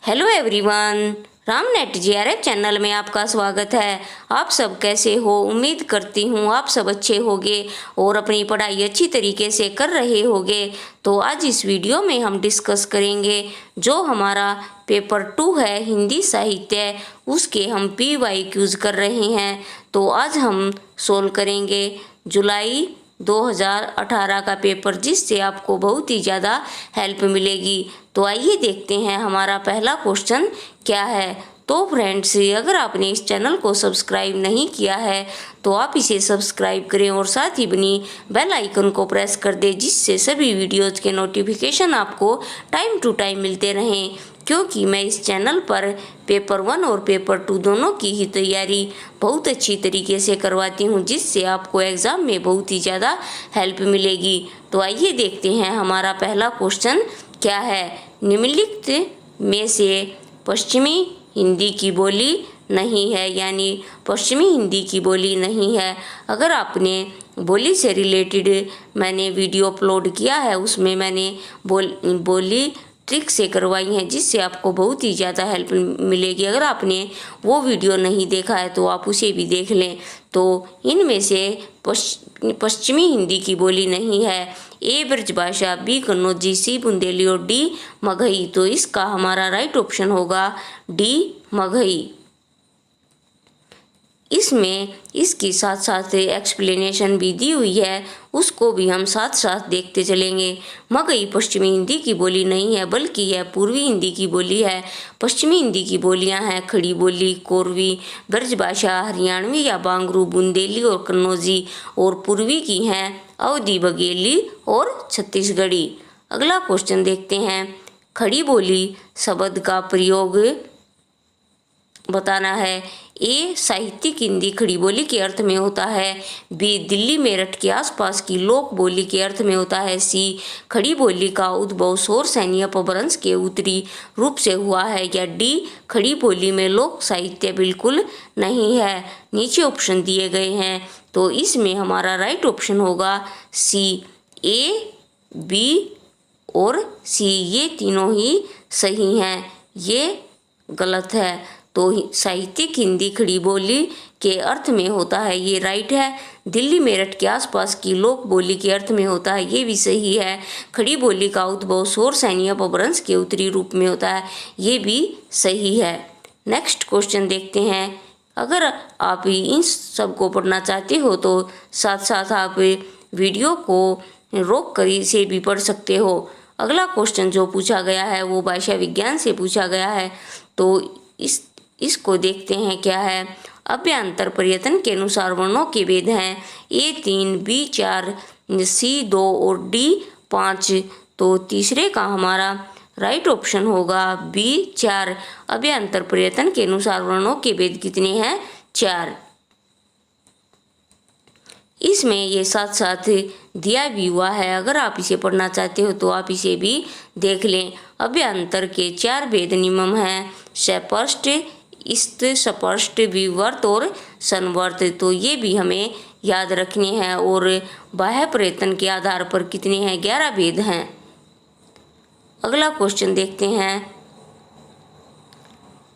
Hello everyone, रामनेट GRF channel में आपका स्वागत है। आप सब कैसे हो? उम्मीद करती हूँ आप सब अच्छे होंगे और अपनी पढ़ाई अच्छी तरीके से कर रहे होंगे। तो आज इस वीडियो में हम डिस्कस करेंगे जो हमारा पेपर 2 है हिंदी साहित्य, उसके हम PYQs कर रहे हैं। तो आज हम सोल्व करेंगे जुलाई 2018 का पेपर, जिससे आपको बहुत ही ज़्यादा हेल्प मिलेगी। तो आइए देखते हैं हमारा पहला क्वेश्चन क्या है। तो फ्रेंड्स, अगर आपने इस चैनल को सब्सक्राइब नहीं किया है तो आप इसे सब्सक्राइब करें और साथ ही बनी बेल आइकन को प्रेस कर दें, जिससे सभी वीडियोज़ के नोटिफिकेशन आपको टाइम टू टाइम मिलते रहें। क्योंकि मैं इस चैनल पर पेपर 1 और पेपर 2 दोनों की ही तैयारी बहुत अच्छी तरीके से करवाती हूँ, जिससे आपको एग्ज़ाम में बहुत ही ज़्यादा हेल्प मिलेगी। तो आइए देखते हैं हमारा पहला क्वेश्चन क्या है। निम्नलिखित में से पश्चिमी हिंदी की बोली नहीं है, यानी पश्चिमी हिंदी की बोली नहीं है। अगर आपने बोली से रिलेटेड मैंने वीडियो अपलोड किया है, उसमें मैंने बोली ट्रिक से करवाई हैं, जिससे आपको बहुत ही ज़्यादा हेल्प मिलेगी। अगर आपने वो वीडियो नहीं देखा है तो आप उसे भी देख लें। तो इनमें से पश्चिमी हिंदी की बोली नहीं है। ए ब्रजभाषा, बी कन्नौजी, सी बुंदेली और डी मगही। तो इसका हमारा राइट ऑप्शन होगा डी मगही। इसमें इसकी साथ साथ एक्सप्लेनेशन भी दी हुई है, उसको भी हम साथ साथ देखते चलेंगे। मगही पश्चिमी हिंदी की बोली नहीं है, बल्कि यह पूर्वी हिंदी की बोली है। पश्चिमी हिंदी की बोलियां हैं खड़ी बोली, कोरवी, ब्रजभाषा, हरियाणवी या बांगरू, बुंदेली और कन्नौजी। और पूर्वी की हैं अवधी, बघेली और छत्तीसगढ़ी। अगला क्वेश्चन देखते हैं। खड़ी बोली शब्द का प्रयोग बताना है। ए साहित्यिक हिंदी खड़ी बोली के अर्थ में होता है। बी दिल्ली मेरठ के आसपास की लोक बोली के अर्थ में होता है। सी खड़ी बोली का उद्भव सौर सैनी अपभ्रंश के उत्तरी रूप से हुआ है। या डी खड़ी बोली में लोक साहित्य बिल्कुल नहीं है। नीचे ऑप्शन दिए गए हैं, तो इसमें हमारा राइट ऑप्शन होगा सी। ए, बी और सी ये तीनों ही सही हैं, ये गलत है। तो साहित्यिक हिंदी खड़ी बोली के अर्थ में होता है, ये राइट है। दिल्ली मेरठ के आसपास की लोक बोली के अर्थ में होता है, ये भी सही है। खड़ी बोली का उद्भव सौर सैनी अपभ्रंश के उत्तरी रूप में होता है, ये भी सही है। नेक्स्ट क्वेश्चन देखते हैं। अगर आप इन सब को पढ़ना चाहते हो तो साथ साथ आप वीडियो को रोक कर इसे भी पढ़ सकते हो। अगला क्वेश्चन जो पूछा गया है वो भाषा विज्ञान से पूछा गया है। तो इसको देखते हैं क्या है। अभ्यांतर पर्यटन के अनुसार वर्णों के भेद हैं। A3, B4, C2 और D5। तो तीसरे का हमारा राइट ऑप्शन होगा B4। अभ्यांतर पर्यटन के अनुसार वर्णों के भेद कितने हैं? 4। इसमें ये साथ साथ दिया भी हुआ है, अगर आप इसे पढ़ना चाहते हो तो आप इसे भी देख लें। अभ्यांतर के 4 भेद निम्न हैं। सपष्ट, इस्त, स्पष्ट, विवर्त और संवर्त। तो ये भी हमें याद रखने हैं। और बाह्य पर्यटन के आधार पर कितने हैं? 11 भेद हैं। अगला क्वेश्चन देखते हैं।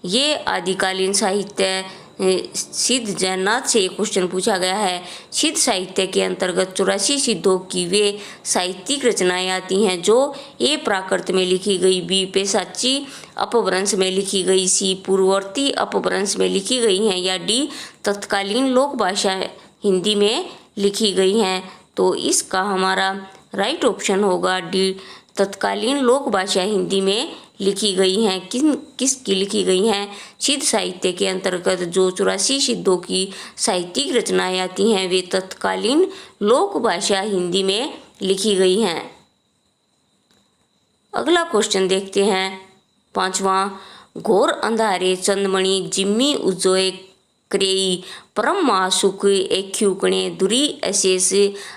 ये आदिकालीन साहित्य सिद्ध जैननाथ से एक क्वेश्चन पूछा गया है। सिद्ध साहित्य के अंतर्गत 84 सिद्धों की वे साहित्यिक रचनाएं आती हैं जो ए प्राकृत में लिखी गई, बी पैशाची अपभ्रंश में लिखी गई, सी पूर्ववर्ती अपभ्रंश में लिखी गई हैं, या डी तत्कालीन लोक भाषा हिंदी में लिखी गई हैं। तो इसका हमारा राइट ऑप्शन होगा डी तत्कालीन लोक भाषा हिंदी में लिखी गई हैं। किसकी लिखी गई हैं? सिद्ध साहित्य के अंतर्गत जो 84 सिद्धों की साहित्यिक रचनाएं आती हैं वे तत्कालीन लोक भाषा हिंदी में लिखी गई हैं। अगला क्वेश्चन देखते हैं। 5वां। घोर अंधारे चंदमणि जिम्मी उज्जोय क्रेई परम महासुख एख्युकणे दुरी अशेष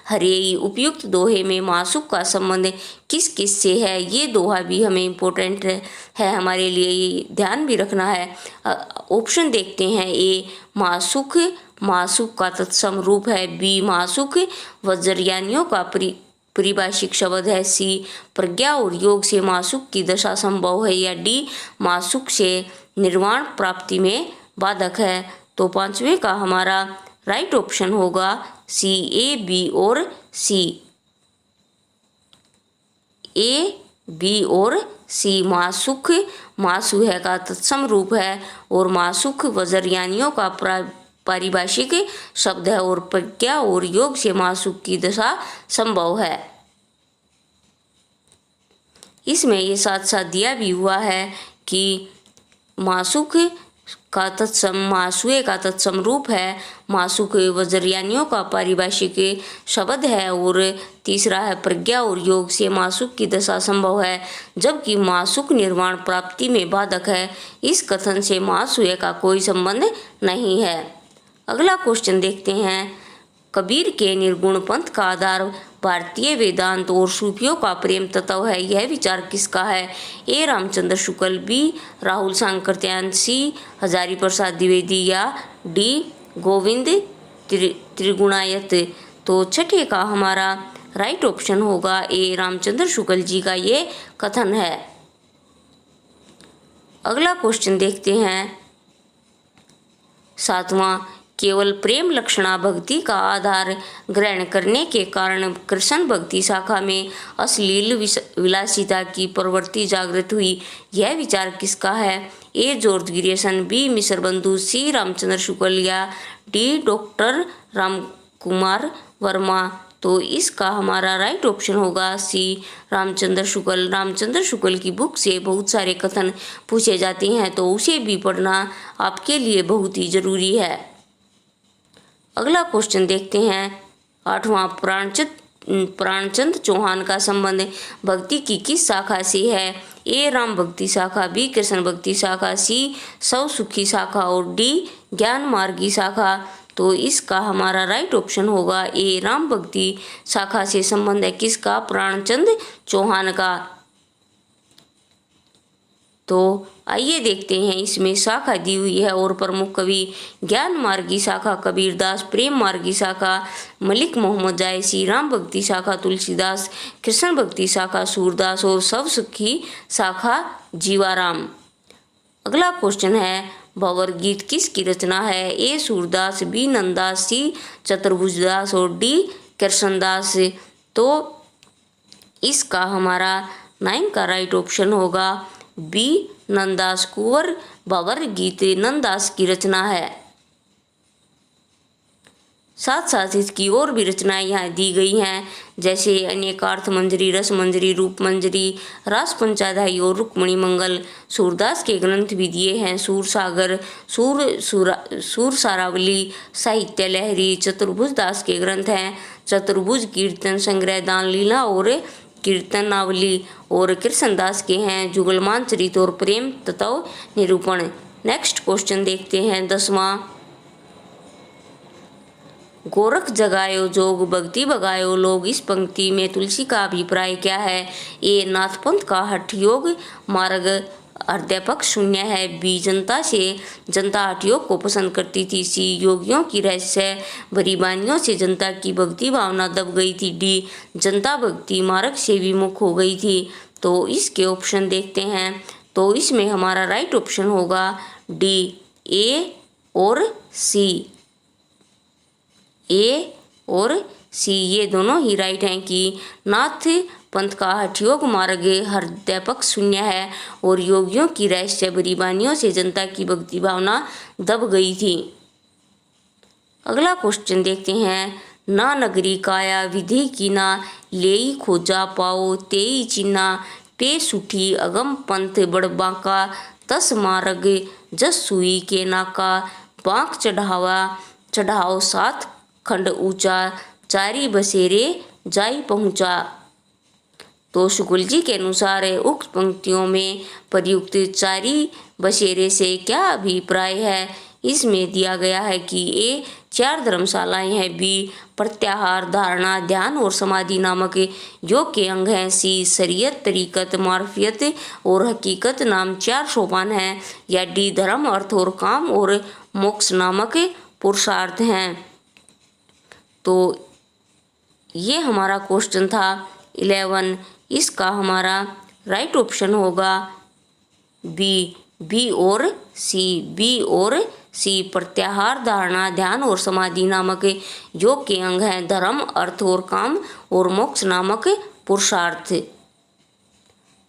हरेई। उपयुक्त दोहे में महासुख का संबंध किस किस से है? ये दोहा भी हमें इम्पोर्टेंट है, हमारे लिए ये ध्यान भी रखना है। ऑप्शन देखते हैं। ए महासुख का तत्सम रूप है। बी महासुख वज्रयानियों का परिभाषिक शब्द है। सी, प्रज्ञा और योग से मासुक की दशा संभव है। या डी, मासुक से निर्वाण प्राप्ति में बाधक है। तो पांचवें का हमारा राइट ऑप्शन होगा सी, ए, बी और सी। ए, बी और सी। मासुक मासुह का तत्सम रूप है और मासुक वज्रयानियों का पारिभाषिक शब्द है और प्रज्ञा और योग से मासुक की दशा संभव है। इसमें ये साथ साथ दिया भी हुआ है कि मासुक का तत्सम मासुए का तत्सम रूप है, मासुक वज्रयानियों का पारिभाषिक शब्द है और तीसरा है प्रज्ञा और योग से मासुक की दशा संभव है, जबकि मासुक निर्वाण प्राप्ति में बाधक है। इस कथन से मासुए का कोई संबंध नहीं है। अगला क्वेश्चन देखते हैं। कबीर के निर्गुण पंथ का आधार भारतीय वेदांत और सूफियों का प्रेम तत्व है। यह विचार किसका है? ए, रामचंद्र शुक्ल, बी, राहुल सांकृत्यायन, सी, हजारी प्रसाद द्विवेदी या डी, गोविंद त्रिगुणायत। तो छठे का हमारा राइट ऑप्शन होगा ए, रामचंद्र शुक्ल जी का ये कथन है। अगला क्वेश्चन देखते हैं। सातवां, केवल प्रेम लक्षणा भक्ति का आधार ग्रहण करने के कारण कृष्ण भक्ति शाखा में अश्लील विलासिता की प्रवृत्ति जागृत हुई। यह विचार किसका है? ए, जॉर्ज ग्रियर्सन, बी, मिश्र बंधु, सी, रामचंद्र शुक्ल या डी, डॉक्टर रामकुमार वर्मा। तो इसका हमारा राइट ऑप्शन होगा सी, रामचंद्र शुक्ल। रामचंद्र शुक्ल की बुक से बहुत सारे कथन पूछे जाते हैं, तो उसे भी पढ़ना आपके लिए बहुत ही जरूरी है। अगला क्वेश्चन देखते हैं। आठवां, प्राणचंद चौहान का संबंध भक्ति की किस शाखा से है? ए, राम भक्ति शाखा, बी, कृष्ण भक्ति शाखा, सी, शव सुखी शाखा और डी, ज्ञान मार्गी शाखा। तो इसका हमारा राइट ऑप्शन होगा ए, राम भक्ति शाखा से संबंध है किसका? प्राणचंद चौहान का। तो आइए देखते हैं, इसमें शाखा दी हुई है और प्रमुख कवि ज्ञान मार्गी शाखा कबीरदास, प्रेम मार्गी शाखा मलिक मोहम्मद जायसी, राम भक्ति शाखा तुलसीदास, कृष्ण भक्ति शाखा सूरदास और शव सुखी शाखा जीवाराम। अगला क्वेश्चन है, भंवर गीत किसकी रचना है? ए, सूरदास, बी, नंददास, सी, चतुर्भुजदास और डी, कृष्णदास। तो इसका हमारा 9 का राइट ऑप्शन होगा बी, नंददास। कुंवर भंवर गीत नंददास की रचना है। साथ साथ इसकी और भी रचनाएं यहाँ दी गई हैं, जैसे अनेकार्थ मंजरी, रस मंजरी, रूप मंजरी, रास पंचाध्यायी और रुक्मणी मंगल। सूरदास के ग्रंथ भी दिए हैं, सूर सागर, सूर सारावली, साहित्य लहरी। चतुर्भुजदास के ग्रंथ हैं चतुर्भुज कीर्तन संग्रह, दान लीला और कीर्तनावली। और कृष्णदास के हैं जुगलमान चरित और प्रेम तत्व निरूपण। नेक्स्ट क्वेश्चन देखते हैं। 10वां, गोरख जगायो जोग भक्ति बगायो लोग। इस पंक्ति में तुलसी का अभिप्राय क्या है? ए, नाथपंथ का हठ योग मार्ग हृदय पक्ष शून्य है, बी, जनता हठ योग को पसंद करती थी, सी, योगियों की रहस्य भरी वानियों से जनता की भक्ति भावना दब गई थी, डी, जनता भक्ति मार्ग से विमुख हो गई थी। तो इसके ऑप्शन देखते हैं। तो इसमें हमारा राइट ऑप्शन होगा डी, ए और सी। ए और सी ये दोनों ही राइट हैं कि नाथ पंथ का हठ योग मार्ग हृदय पक्ष शून्य है और योगियों की रहस्य भरी वानियों से जनता की भक्ति भावना दब गई थी। अगला क्वेश्चन देखते हैं। ना नगरी काया विधि की ना लेई खोजा पाओ तेई चिन्ना पे सुठी अगम पंथ बड़ बांका तस मार्ग जस सुई के नाका बांक चढ़ाओ 7 खंड ऊंचा चारी बसेरे जाई पहुँचा। तो शुक्ल जी के अनुसार उक्त पंक्तियों में प्रयुक्त चारी बसेरे से क्या अभिप्राय है? इसमें दिया गया है कि ए 4 धर्मशालाएं हैं, बी प्रत्याहार, धारणा, ध्यान और समाधि नामक योग के अंग हैं, सी शरीयत, तरीकत, मार्फियत और हकीकत नाम 4 सोपान हैं, या डी धर्म, अर्थ और काम और मोक्ष नामक पुरुषार्थ हैं। तो ये हमारा क्वेश्चन था। 11। इसका हमारा राइट ऑप्शन होगा बी और सी। प्रत्याहार, धारणा, ध्यान और समाधि नामक योग के अंग हैं धर्म, अर्थ और काम और मोक्ष नामक पुरुषार्थ।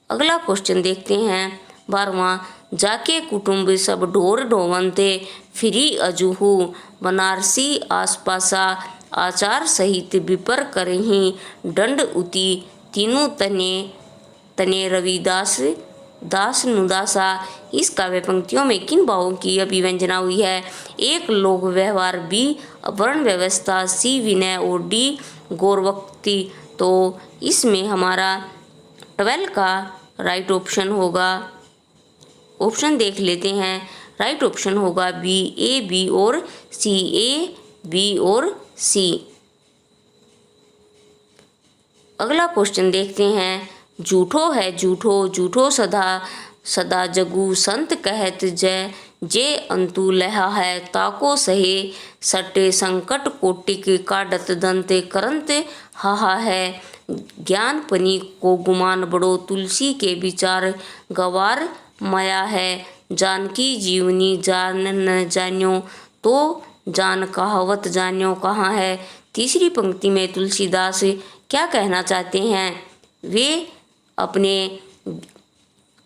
अगला क्वेश्चन देखते हैं 12वां। जाके कुटुंब सब ढोर ढोवंते फिरी अजूहू बनारसी आसपासा आचार सहित विपर करही दंड उती तीनों तने रविदास दास नुदासा। इस काव्य पंक्तियों में किन भावों की अभिव्यंजना हुई है? एक लोक व्यवहार, बी वर्ण व्यवस्था, सी विनय और डी गौरवक्ति। तो इसमें हमारा 12 का राइट ऑप्शन होगा, ऑप्शन देख लेते हैं। राइट ऑप्शन होगा बी, ए बी और सी, ए बी और सी। अगला क्वेश्चन देखते हैं। झूठो है झूठो सदा जगू संत कहत जय जे अंतु लहा है ताको सहे सटे संकट कोटिक काडत दंत करंत हाहा है। ज्ञान पनी को गुमान बड़ो तुलसी के विचार गवार माया है। जानकी जीवनी जान न जान्यो तो जान कहावत जान्यो कहाँ है। तीसरी पंक्ति में तुलसीदास क्या कहना चाहते हैं? वे अपने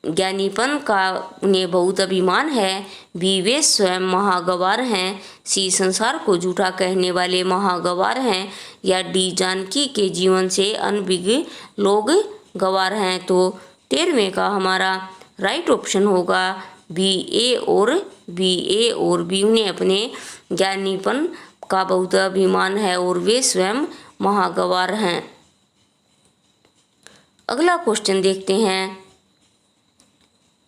ज्ञानीपन का उन्हें बहुत अभिमान है। बी वे स्वयं महागवार हैं। सी संसार को झूठा कहने वाले महागवार हैं। या डी जानकी के जीवन से अनभिज्ञ लोग गवार हैं। तो 13वें का हमारा राइट ऑप्शन होगा बी ए और बी। उन्हें अपने ज्ञानीपन का बहुत अभिमान है और वे स्वयं महागवार हैं। अगला क्वेश्चन देखते हैं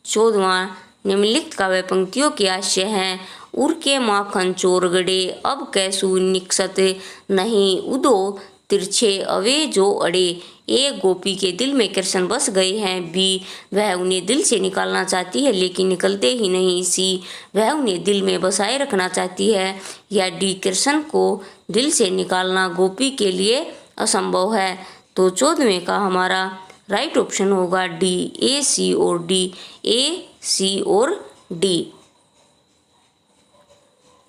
14वां। निम्नलिखित काव्य पंक्तियों के आशय हैं। उर के माखन चोर गड़े अब कैसु निकसत नहीं उदो तिरछे अवे जो अड़े। ए गोपी के दिल में कृष्ण बस गए हैं। बी वह उन्हें दिल से निकालना चाहती है लेकिन निकलते ही नहीं। सी वह उन्हें दिल में बसाए रखना चाहती है। या डी कृष्ण को दिल से निकालना गोपी के लिए असंभव है। तो 14वें का हमारा राइट ऑप्शन होगा डी, ए सी और डी। ए सी और डी।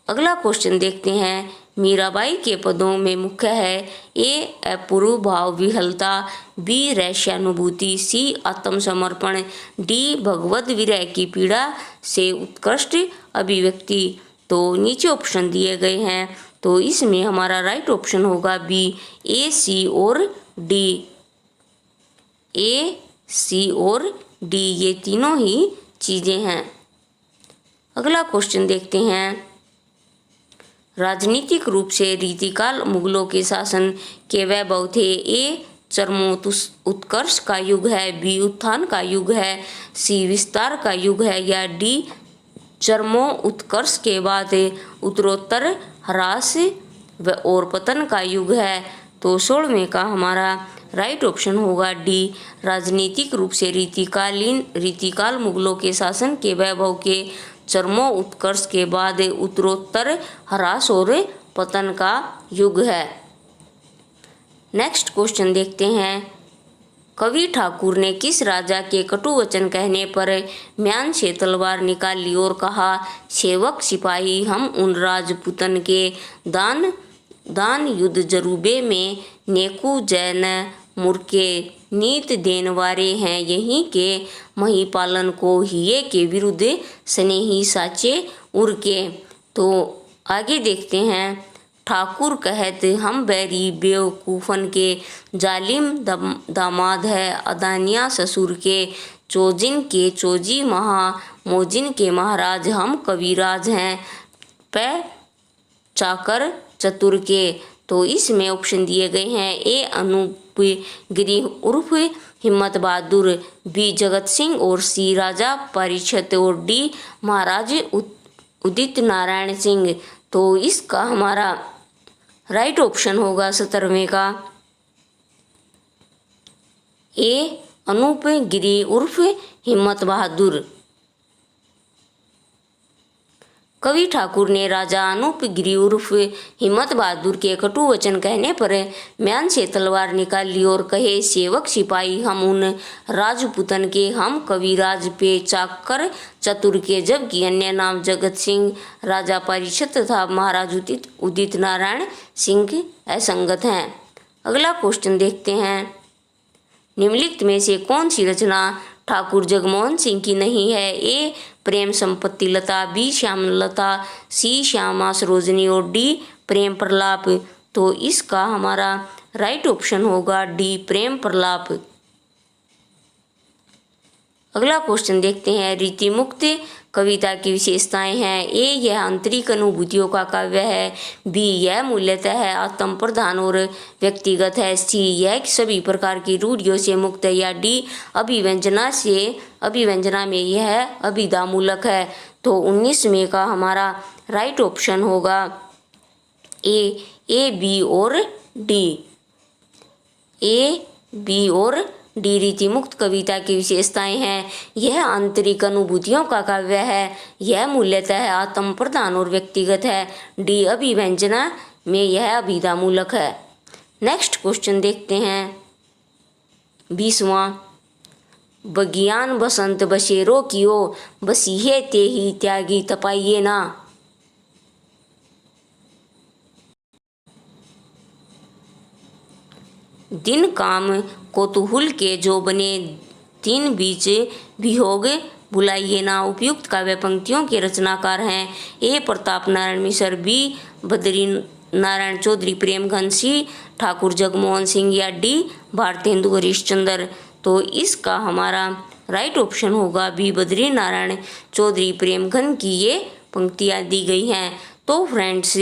अगला क्वेश्चन देखते हैं। मीराबाई के पदों में मुख्य है। ए अपूर्व भाव विहलता, बी रहस्यानुभूति, सी आत्मसमर्पण, डी भगवद विरह की पीड़ा से उत्कृष्ट अभिव्यक्ति। तो नीचे ऑप्शन दिए गए हैं तो इसमें हमारा राइट ऑप्शन होगा बी, ए सी और डी। ए सी और डी ये तीनों ही चीज़ें हैं। अगला क्वेश्चन देखते हैं। राजनीतिक रूप से रीतिकाल मुगलों के शासन के वैभव थे। ए चरमोत्कर्ष का युग है, बी उत्थान का युग है, सी विस्तार का युग है या डी चरमोत्कर्ष के बाद उत्तरोत्तर ह्रास और पतन का युग है। तो 16वें का हमारा राइट ऑप्शन होगा डी। राजनीतिक रूप से रीतिकाल मुगलों के शासन के वैभव के चरमो उत्कर्ष के बाद उत्तरोत्तर ह्रास और पतन का युग है। नेक्स्ट क्वेश्चन देखते हैं। कवि ठाकुर ने किस राजा के कटु वचन कहने पर म्यान से तलवार निकाल ली और कहा, सेवक सिपाही हम उन राजपुतन के दान युद्ध जरूबे में नेकू जैन मुर्के नीत देन वारे हैं। यहीं के महीपालन को हिये के विरुद्ध स्नेही साचे उर्के। तो आगे देखते हैं। ठाकुर कहत हम बैरी बेवकूफ़न के जालिम दामाद है अदानिया ससुर के चोजिन के चोजी मोजिन के महाराज हम कविराज हैं पै चाकर चतुर के। तो इसमें ऑप्शन दिए गए हैं। ए अनूप गिरी उर्फ हिम्मत बहादुर, बी जगत सिंह और सी राजा परीक्षित और डी महाराज उदित नारायण सिंह। तो इसका हमारा राइट ऑप्शन होगा 17वें का ए अनूप गिरी उर्फ हिम्मत बहादुर। कवि ठाकुर ने राजा अनूपगिरी उर्फ हिम्मत बहादुर के कटु वचन कहने पर म्यान से तलवार निकाल ली और कहे, सेवक सिपाही हम उन राजपुतन के, हम कविराज पे चाकर चतुर के, जबकि अन्य नाम जगत सिंह, राजा पारिषद तथा महाराज उदित नारायण सिंह असंगत हैं। अगला क्वेश्चन देखते हैं, निम्नलिखित में से कौन सी रचना ठाकुर जगमोहन सिंह की नहीं है? ए प्रेम संपत्ति लता, बी श्यामलता, सी श्यामा सरोजनी और डी प्रेम प्रलाप। तो इसका हमारा राइट ऑप्शन होगा डी प्रेम प्रलाप। अगला क्वेश्चन देखते हैं, रीति मुक्त कविता की विशेषताएं हैं। ए यह आंतरिक अनुभूतियों का काव्य है, बी यह मूल्यतः है आत्म प्रधान और व्यक्तिगत है, सी यह सभी प्रकार की रूढ़ियों से मुक्त है, या डी अभिव्यंजना में यह अभिधामूलक है। तो 19 का हमारा राइट ऑप्शन होगा ए बी और डी। ए बी और डी रीति मुक्त कविता की विशेषताएं हैं, यह आंतरिक अनुभूतियों का काव्य है, यह मूल्यतः है आत्म प्रधान और व्यक्तिगत है, डी अभिव्यंजना में यह अभिधामूलक है। नेक्स्ट क्वेश्चन देखते हैं, 20वां, बगियान बसंत बसेरो कियो, बसीहे ते ही त्यागी तपाइये ना। दिन काम कौतूहल के जो बने, तीन बीच वियोग भुलाइए ना। उपयुक्त काव्य पंक्तियों के रचनाकार हैं, ए प्रताप नारायण मिश्र, बी बद्री नारायण चौधरी प्रेमघन, सी ठाकुर जगमोहन सिंह, या डी भारतेंदु हरिश्चंद्र। तो इसका हमारा राइट ऑप्शन होगा बी बद्री नारायण चौधरी प्रेमघन की ये पंक्तियाँ दी गई हैं। तो फ्रेंड्स,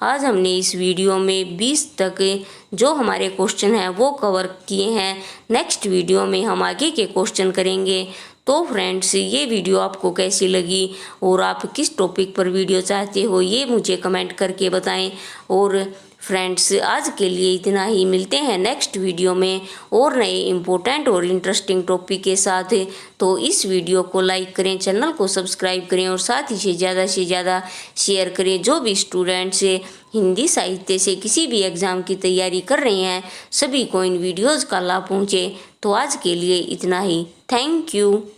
आज हमने इस वीडियो में 20 तक जो हमारे क्वेश्चन हैं वो कवर किए हैं। नेक्स्ट वीडियो में हम आगे के क्वेश्चन करेंगे। तो फ्रेंड्स, ये वीडियो आपको कैसी लगी और आप किस टॉपिक पर वीडियो चाहते हो ये मुझे कमेंट करके बताएं। और फ्रेंड्स, आज के लिए इतना ही, मिलते हैं नेक्स्ट वीडियो में और नए इम्पोर्टेंट और इंटरेस्टिंग टॉपिक के साथ। तो इस वीडियो को लाइक करें, चैनल को सब्सक्राइब करें और साथ ही से ज़्यादा शेयर करें। जो भी स्टूडेंट्स हिंदी साहित्य से किसी भी एग्ज़ाम की तैयारी कर रहे हैं, सभी को इन वीडियोज़ का लाभ पहुँचे। तो आज के लिए इतना ही, थैंक यू।